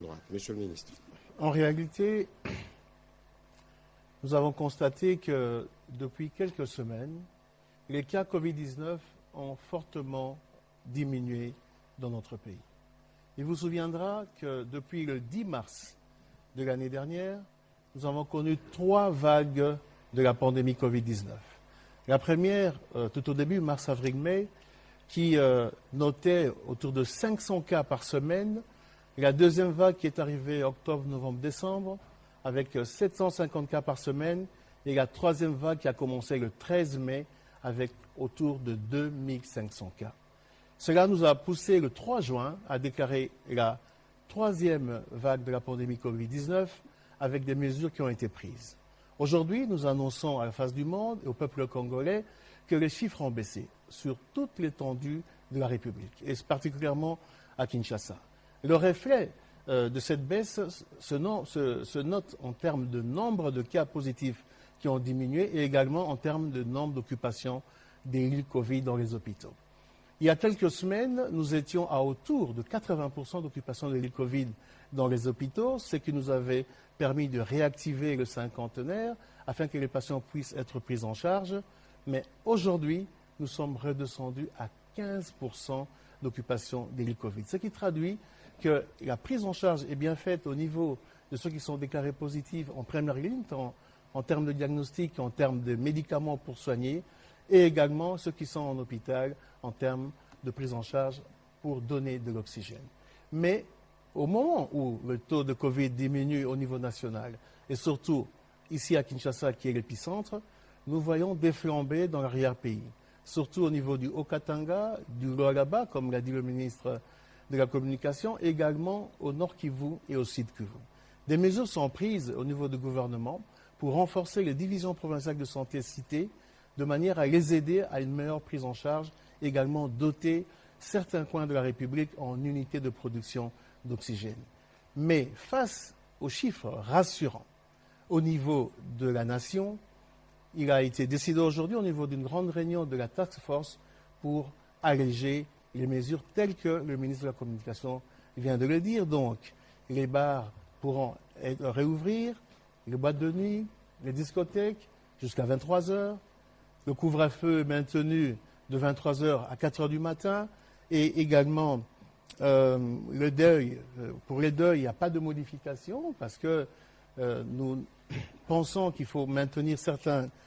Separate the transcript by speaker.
Speaker 1: droite. Monsieur le ministre.
Speaker 2: En réalité, nous avons constaté que depuis quelques semaines, les cas Covid-19 ont fortement diminué dans notre pays. Il vous souviendra que depuis le 10 mars de l'année dernière, nous avons connu 3 vagues de la pandémie Covid-19. La première, tout au début, mars, avril, mai, qui notait autour de 500 cas par semaine. La deuxième vague qui est arrivée octobre, novembre, décembre, avec 750 cas par semaine. Et la troisième vague qui a commencé le 13 mai, avec autour de 2500 cas. Cela nous a poussé le 3 juin à déclarer la troisième vague de la pandémie Covid-19 avec des mesures qui ont été prises. Aujourd'hui, nous annonçons à la face du monde et au peuple congolais que les chiffres ont baissé sur toute l'étendue de la République, et particulièrement à Kinshasa. Le reflet de cette baisse se note en termes de nombre de cas positifs qui ont diminué et également en termes de nombre d'occupations des lits Covid dans les hôpitaux. Il y a quelques semaines, nous étions à autour de 80% d'occupation des lits Covid dans les hôpitaux, ce qui nous avait permis de réactiver le cinquantenaire afin que les patients puissent être pris en charge. Mais aujourd'hui, nous sommes redescendus à 15% d'occupation des lits Covid, ce qui traduit que la prise en charge est bien faite au niveau de ceux qui sont déclarés positifs en première ligne, en termes de diagnostic, en termes de médicaments pour soigner, et également ceux qui sont en hôpital en termes de prise en charge pour donner de l'oxygène. Mais au moment où le taux de Covid diminue au niveau national, et surtout ici à Kinshasa, qui est l'épicentre, nous voyons déflamber dans l'arrière-pays, surtout au niveau du Haut-Katanga, du Lualaba, comme l'a dit le ministre de la Communication, également au Nord Kivu et au Sud Kivu. Des mesures sont prises au niveau du gouvernement pour renforcer les divisions provinciales de santé citées, de manière à les aider à une meilleure prise en charge, également doter certains coins de la République en unités de production d'oxygène. Mais face aux chiffres rassurants au niveau de la nation, il a été décidé aujourd'hui au niveau d'une grande réunion de la Task Force pour alléger les mesures telles que le ministre de la Communication vient de le dire. Donc, les bars pourront réouvrir, les boîtes de nuit, les discothèques jusqu'à 23 heures. Le couvre-feu est maintenu de 23 heures à 4 heures du matin. Et également, le deuil. Pour les deuils, il n'y a pas de modification parce que nous pensons qu'il faut maintenir certains